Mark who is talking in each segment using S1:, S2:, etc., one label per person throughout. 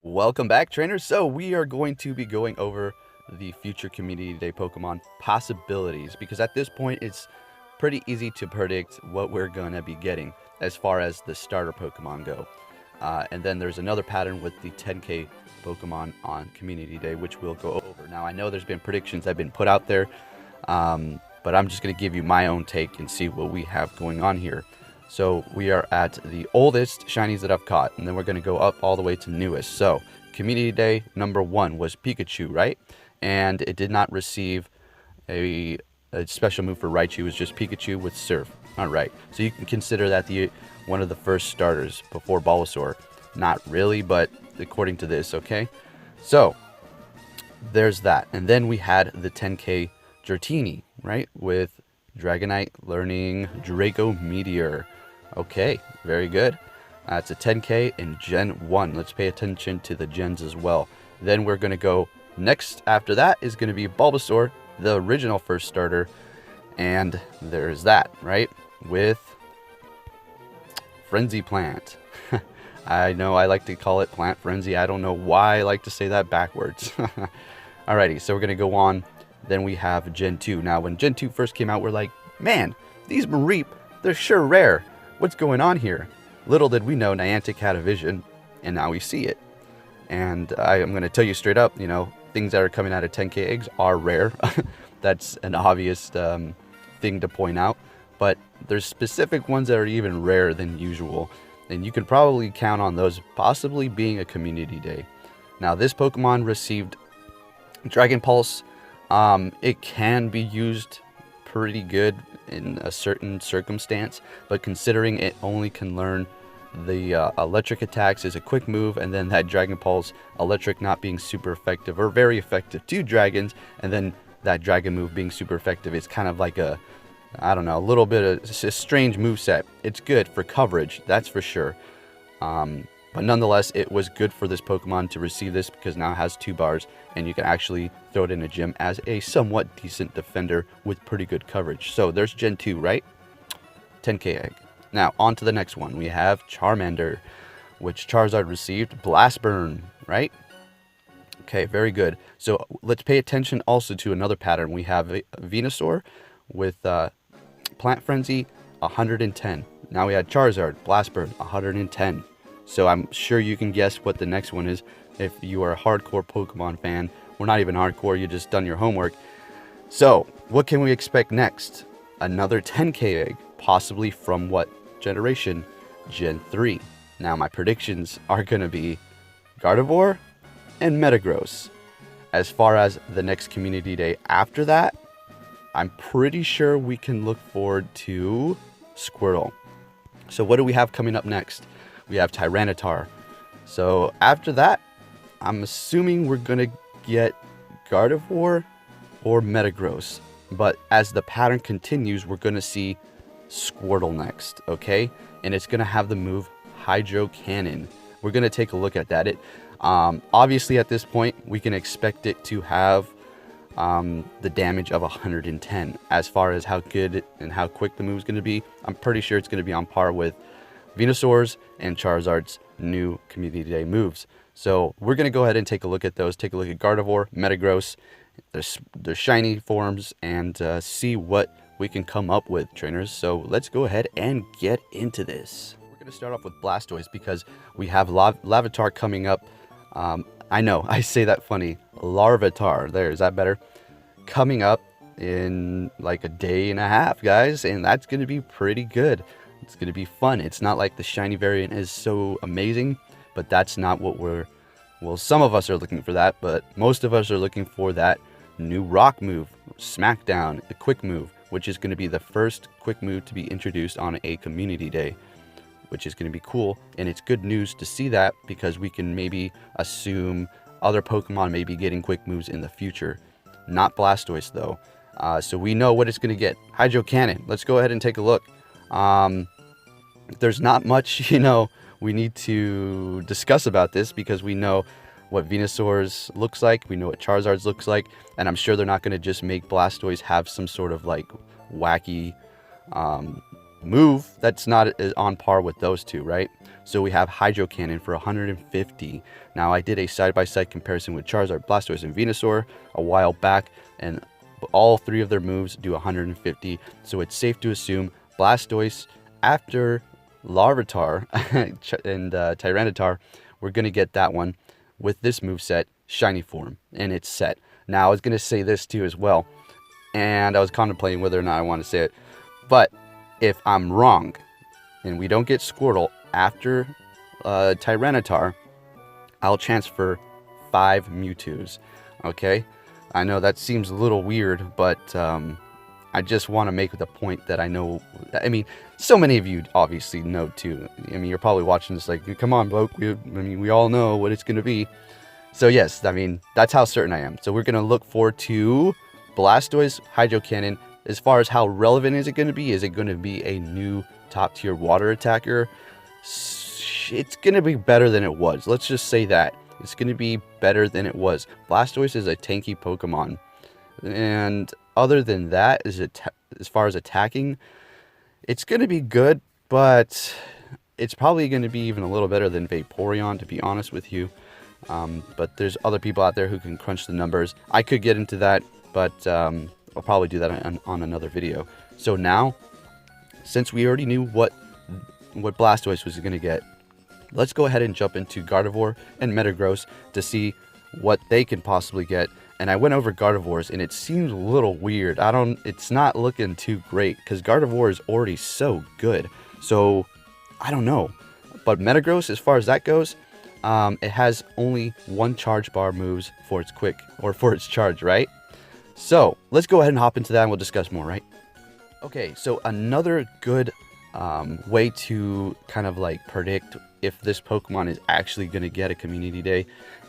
S1: Welcome back, trainers. So we are going to be going over the future Community Day Pokemon possibilities, because at this point it's pretty easy to predict what we're going to be getting as far as the starter Pokemon go. And then there's another pattern with the 10K Pokemon on Community Day, which we'll go over. Now, I know there's been predictions that have been put out there, but I'm just going to give you my own take and see what we have going on here. So we are at the oldest shinies that I've caught, and then we're going to go up all the way to newest. So Community Day number 1 was Pikachu, right? And it did not receive a special move for Raichu. It was just Pikachu with Surf. All right, so you can consider that one of the first starters before Bulbasaur. Not really, but according to this, okay? So there's that. And then we had the 10K Dratini, right? With Dragonite learning Draco Meteor. Okay, very good. It's a 10K in Gen 1. Let's pay attention to the gens as well. Then we're going to go next after that is going to be Bulbasaur, the original first starter. And there's that, right? With Frenzy Plant. I know I like to call it Plant Frenzy. I don't know why I like to say that backwards. Alrighty, so we're going to go on. Then we have Gen 2. Now, when Gen 2 first came out, we're like, man, these Mareep, they're sure rare. What's going on here? Little did we know Niantic had a vision, and now we see it. And I'm going to tell you straight up, things that are coming out of 10K eggs are rare. That's an obvious thing to point out. But there's specific ones that are even rarer than usual. And you can probably count on those possibly being a Community Day. Now, this Pokemon received Dragon Pulse. It can be used pretty good in a certain circumstance, but considering it only can learn the electric attacks is a quick move, and then that Dragon Pulse electric not being super effective or very effective to dragons, and then that dragon move being super effective, it's kind of like a little bit of a strange moveset. It's good for coverage, that's for sure. But nonetheless, it was good for this Pokemon to receive this because now it has 2 bars, and you can actually throw it in a gym as a somewhat decent defender with pretty good coverage. So there's Gen 2, right? 10K egg. Now, on to the next one. We have Charmander, which Charizard received Blast Burn, right? Okay, very good. So let's pay attention also to another pattern. We have Venusaur with Plant Frenzy, 110. Now we had Charizard, Blast Burn, 110. So I'm sure you can guess what the next one is if you are a hardcore Pokemon fan. We're not even hardcore, you just done your homework. So, what can we expect next? Another 10K egg, possibly from what generation? Gen 3. Now my predictions are going to be Gardevoir and Metagross. As far as the next Community Day after that, I'm pretty sure we can look forward to Squirtle. So what do we have coming up next? We have Tyranitar. So after that, I'm assuming we're going to get Gardevoir or Metagross. But as the pattern continues, we're going to see Squirtle next, okay? And it's going to have the move Hydro Cannon. We're going to take a look at that. Obviously, at this point, we can expect it to have the damage of 110. As far as how good and how quick the move is going to be, I'm pretty sure it's going to be on par with Venusaur's and Charizard's new Community Day moves. So we're going to go ahead and take a look at those. Take a look at Gardevoir, Metagross, their shiny forms, and see what we can come up with, trainers. So let's go ahead and get into this. We're going to start off with Blastoise because we have Larvitar coming up. I know, I say that funny. Larvitar. There, is that better? Coming up in like a day and a half, guys. And that's going to be pretty good. It's going to be fun. It's not like the shiny variant is so amazing, but that's not what well, some of us are looking for that, but most of us are looking for that new rock move, Smackdown, the quick move, which is going to be the first quick move to be introduced on a Community Day, which is going to be cool. And it's good news to see that because we can maybe assume other Pokemon may be getting quick moves in the future. Not Blastoise, though. So we know what it's going to get. Hydro Cannon. Let's go ahead and take a look. There's not much, we need to discuss about this because we know what Venusaur's looks like. We know what Charizard's looks like. And I'm sure they're not going to just make Blastoise have some sort of like wacky move that's not on par with those two, right? So we have Hydro Cannon for 150. Now, I did a side-by-side comparison with Charizard, Blastoise, and Venusaur a while back, and all three of their moves do 150. So it's safe to assume Blastoise, after Larvitar and Tyranitar, we're going to get that one with this move set, Shiny Form, and it's set. Now, I was going to say this too as well, and I was contemplating whether or not I want to say it, but if I'm wrong and we don't get Squirtle after Tyranitar, I'll transfer 5 Mewtwo's. Okay, I know that seems a little weird, but I just want to make the point that I know. I mean, so many of you obviously know too. I mean, you're probably watching this like, come on, bloke. We all know what it's going to be. So yes, I mean, that's how certain I am. So we're going to look forward to Blastoise, Hydro Cannon. As far as how relevant is it going to be a new top tier water attacker? It's going to be better than it was. Let's just say that. It's going to be better than it was. Blastoise is a tanky Pokemon. And other than that, as far as attacking, it's going to be good, but it's probably going to be even a little better than Vaporeon, to be honest with you. But there's other people out there who can crunch the numbers. I could get into that, but I'll probably do that on another video. So now, since we already knew what Blastoise was going to get, let's go ahead and jump into Gardevoir and Metagross to see what they can possibly get. And I went over Gardevoir's, and it seems a little weird. It's not looking too great, because Gardevoir is already so good. So, I don't know. But Metagross, as far as that goes, it has only 1 charge bar moves for its for its charge, right? So, let's go ahead and hop into that, and we'll discuss more, right? Okay, so another good way to kind of like predict if this Pokemon is actually going to get a community day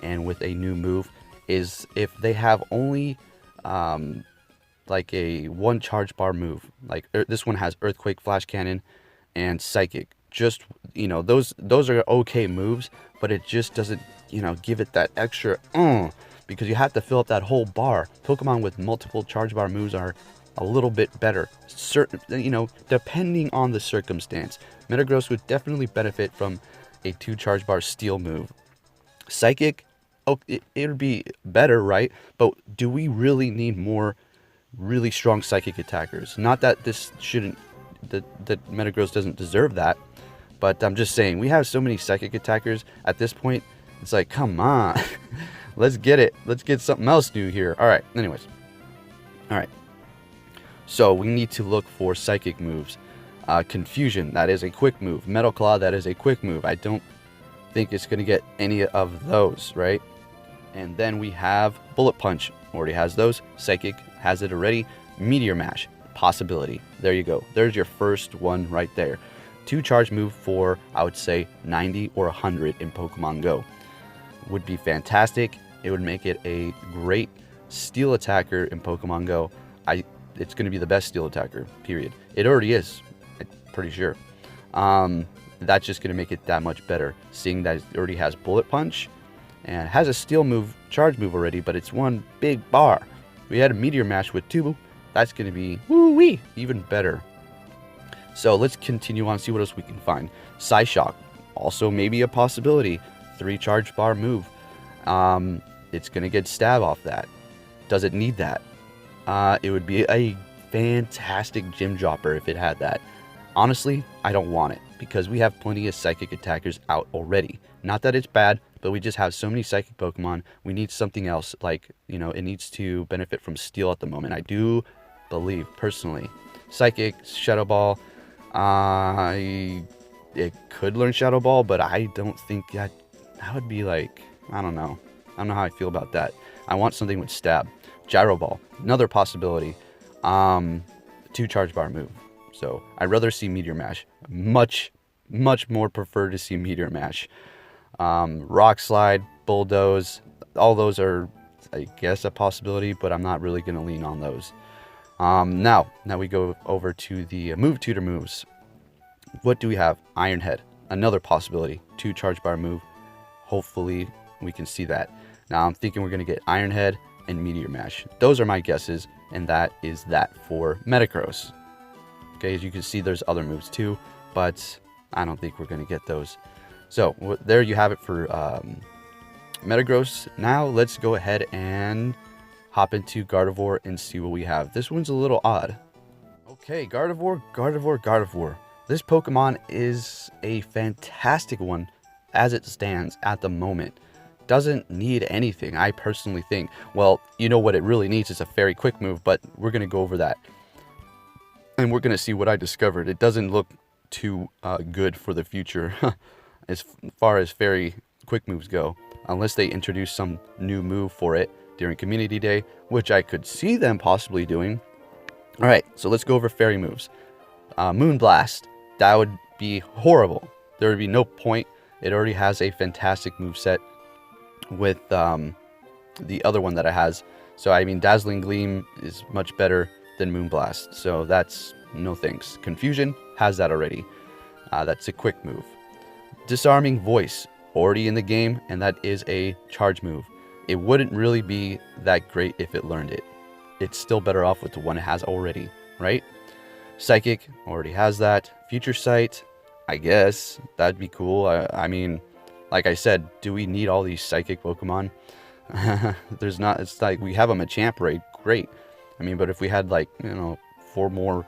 S1: and with a new move is if they have only like a 1 charge bar move. Like this one has Earthquake, Flash Cannon, and Psychic. Just, you know, those are okay moves, but it just doesn't, you know, give it that extra because you have to fill up that whole bar. Pokemon with multiple charge bar moves are a little bit better, certain, you know, depending on the circumstance. Metagross would definitely benefit from a 2 charge bar steel move. Psychic, oh, it would be better, right? But do we really need more really strong psychic attackers? Not that this shouldn't, that Metagross doesn't deserve that, but I'm just saying, we have so many psychic attackers at this point, it's like, come on, let's get it. Let's get something else new here. All right, anyways. All right. So we need to look for psychic moves. Confusion, that is a quick move. Metal Claw, that is a quick move. I don't think it's going to get any of those, right? And then we have Bullet Punch, already has those. Psychic has it already. Meteor Mash, possibility. There you go. There's your first one right there. 2 charge move for, I would say, 90 or 100 in Pokemon Go. Would be fantastic. It would make it a great steel attacker in Pokemon Go. It's going to be the best steel attacker, period. It already is, I'm pretty sure. That's just going to make it that much better, seeing that it already has Bullet Punch and has a steel move, charge move already, but it's 1 big bar. We had a Meteor Mash with 2, that's going to be woo-wee, even better. So let's continue on, see what else we can find. Psyshock, also maybe a possibility. 3 charge bar move. It's going to get stab off that. Does it need that? It would be a fantastic gym dropper if it had that. Honestly, I don't want it because we have plenty of psychic attackers out already. Not that it's bad, but we just have so many psychic Pokemon. We need something else, like, you know, it needs to benefit from steel at the moment. I do believe, personally. Psychic, Shadow Ball, it could learn Shadow Ball, but I don't think that would be like, I don't know how I feel about that. I want something with stab. Gyro Ball, another possibility. 2 charge bar move. So I'd rather see Meteor Mash. Much more prefer to see Meteor Mash. Rock Slide, Bulldoze, all those are, I guess, a possibility, but I'm not really going to lean on those. Now we go over to the move tutor moves. What do we have? Iron Head, another possibility. 2 charge bar move. Hopefully we can see that. Now I'm thinking we're going to get Iron Head and Meteor Mash. Those are my guesses, and that is that for Metagross. Okay, as you can see, there's other moves too, but I don't think we're going to get those. So there you have it for Metagross. Now let's go ahead and hop into Gardevoir and see what we have. This one's a little odd. Okay, Gardevoir. This Pokemon is a fantastic one as it stands at the moment. Doesn't need anything, I personally think. Well, you know what it really needs is a Fairy Quick Move, but we're going to go over that. And we're going to see what I discovered. It doesn't look too good for the future as far as Fairy Quick Moves go. Unless they introduce some new move for it during Community Day, which I could see them possibly doing. Alright, so let's go over Fairy moves. Moonblast. That would be horrible. There would be no point. It already has a fantastic move set with the other one that it has. So, I mean, Dazzling Gleam is much better than Moonblast. So, that's no thanks. Confusion has that already. That's a quick move. Disarming Voice. Already in the game, and that is a charge move. It wouldn't really be that great if it learned it. It's still better off with the one it has already, right? Psychic already has that. Future Sight, I guess that'd be cool. I mean, like I said, do we need all these psychic Pokemon? There's not. It's like we have a Machamp raid, great. I mean, but if we had like 4 more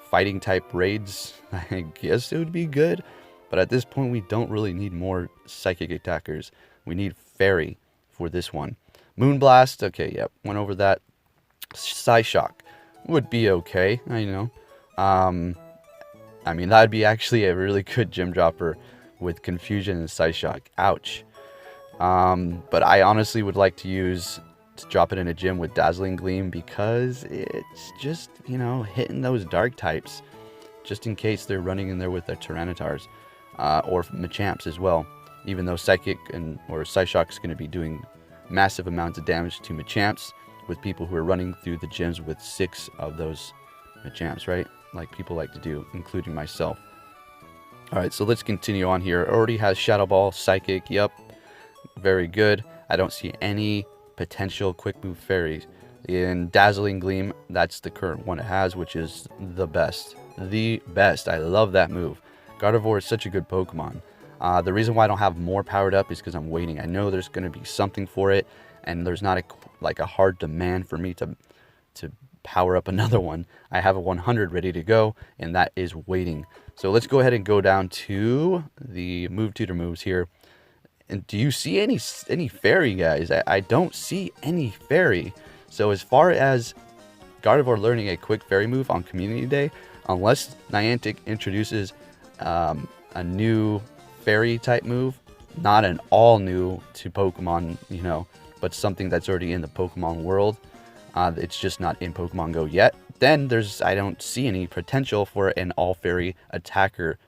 S1: fighting type raids, I guess it would be good. But at this point, we don't really need more psychic attackers. We need Fairy for this one. Moonblast, okay, yep, went over that. Psyshock would be okay, I know. I mean, that'd be actually a really good gym dropper with Confusion and Psyshock. Ouch. But I honestly would like to drop it in a gym with Dazzling Gleam because it's just, hitting those dark types. Just in case they're running in there with their Tyrannitars. Or Machamps as well, even though Psychic or Psyshock is going to be doing massive amounts of damage to Machamps with people who are running through the gyms with 6 of those Machamps, right? Like people like to do, including myself. Alright, so let's continue on here. It already has Shadow Ball, Psychic, yep, very good. I don't see any potential quick move fairies. In Dazzling Gleam, that's the current one it has, which is the best. The best. I love that move. Gardevoir is such a good Pokemon. The reason why I don't have more powered up is because I'm waiting. I know there's going to be something for it, and there's not a hard demand for me to power up another one. I have a 100 ready to go, and that is waiting. So let's go ahead and go down to the move tutor moves here. And do you see any fairy, guys? I don't see any fairy. So as far as Gardevoir learning a quick fairy move on Community Day, unless Niantic introduces a new fairy type move, not an all new to Pokemon, but something that's already in the Pokemon world. It's just not in Pokemon Go yet. Then I don't see any potential for an all fairy attacker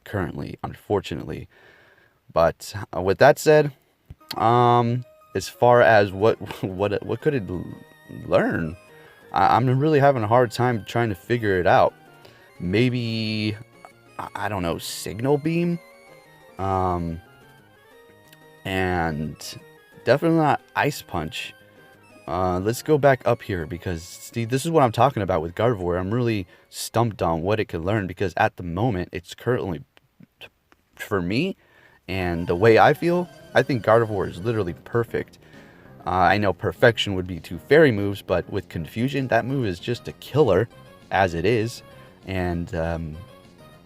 S1: currently, unfortunately. But with that said, as far as what could it learn, I'm really having a hard time trying to figure it out. Maybe, I don't know, Signal Beam, and definitely not Ice Punch. Let's go back up here because, see, this is what I'm talking about with Gardevoir. I'm really stumped on what it could learn because at the moment, it's currently, for me, and the way I feel, I think Gardevoir is literally perfect. I know perfection would be 2 fairy moves, but with Confusion, that move is just a killer as it is. And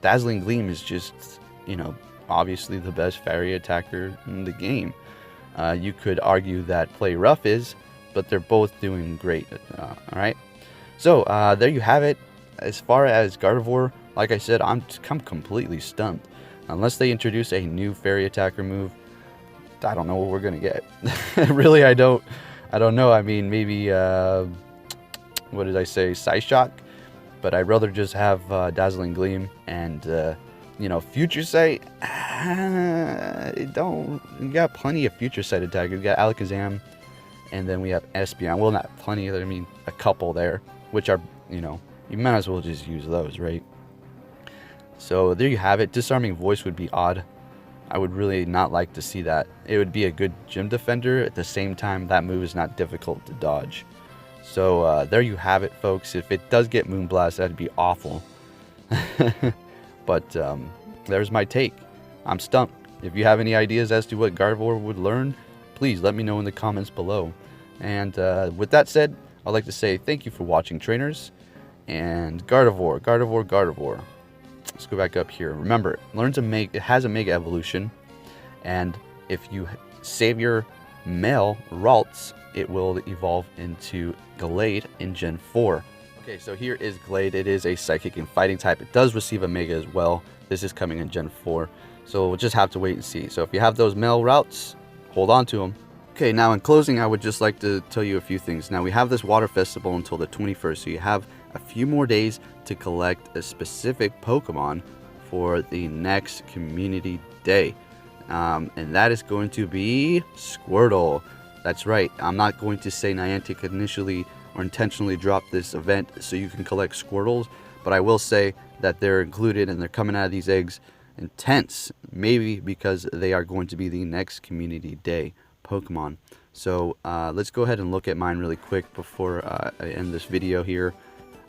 S1: Dazzling Gleam is just, obviously the best fairy attacker in the game. You could argue that Play Rough is, but they're both doing great. Alright, so there you have it. As far as Gardevoir, like I said, I'm completely stumped. Unless they introduce a new fairy attacker move, I don't know what we're gonna get. Really, I don't know. I mean, maybe what did I say, Psyshock? But I'd rather just have Dazzling Gleam and Future Sight. You got plenty of Future Sight attackers. We got Alakazam, and then we have Espeon. Well, not plenty. I mean, a couple there, which are you might as well just use those, right? So there you have it. Disarming Voice would be odd. I would really not like to see that. It would be a good gym defender. At the same time, that move is not difficult to dodge. So there you have it, folks. If it does get Moonblast, that'd be awful. But there's my take. I'm stumped. If you have any ideas as to what Gardevoir would learn, please let me know in the comments below. And with that said, I'd like to say thank you for watching, trainers. And Gardevoir. Let's go back up here. Remember, it has a Mega Evolution. And if you save your male Ralts, it will evolve into Glade in Gen 4. Okay, so here is Glade. It is a Psychic and Fighting type. It does receive a Mega as well. This is coming in Gen 4. So we'll just have to wait and see. So if you have those male routes, hold on to them. Okay, now in closing, I would just like to tell you a few things. Now we have this Water Festival until the 21st. So you have a few more days to collect a specific Pokemon for the next Community Day. And that is going to be Squirtle. That's right. I'm not going to say Niantic initially or intentionally dropped this event so you can collect Squirtles, but I will say that they're included and they're coming out of these eggs intense, maybe because they are going to be the next Community Day Pokemon. So let's go ahead and look at mine really quick before I end this video here.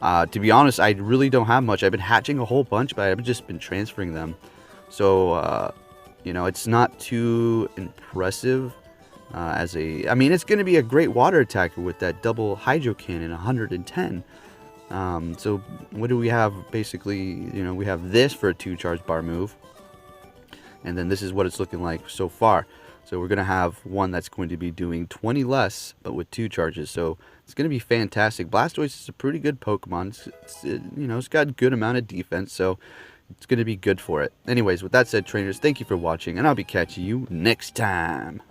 S1: To be honest, I really don't have much. I've been hatching a whole bunch, but I've just been transferring them. So, you know, it's not too impressive I mean, it's going to be a great water attacker with that double Hydro Cannon, 110. So what do we have? Basically, you know, we have this for a 2-charge bar move. And then this is what it's looking like so far. So we're going to have one that's going to be doing 20 less, but with 2 charges. So it's going to be fantastic. Blastoise is a pretty good Pokemon. You know, it's got a good amount of defense, so it's going to be good for it. Anyways, with that said, trainers, thank you for watching, and I'll be catching you next time.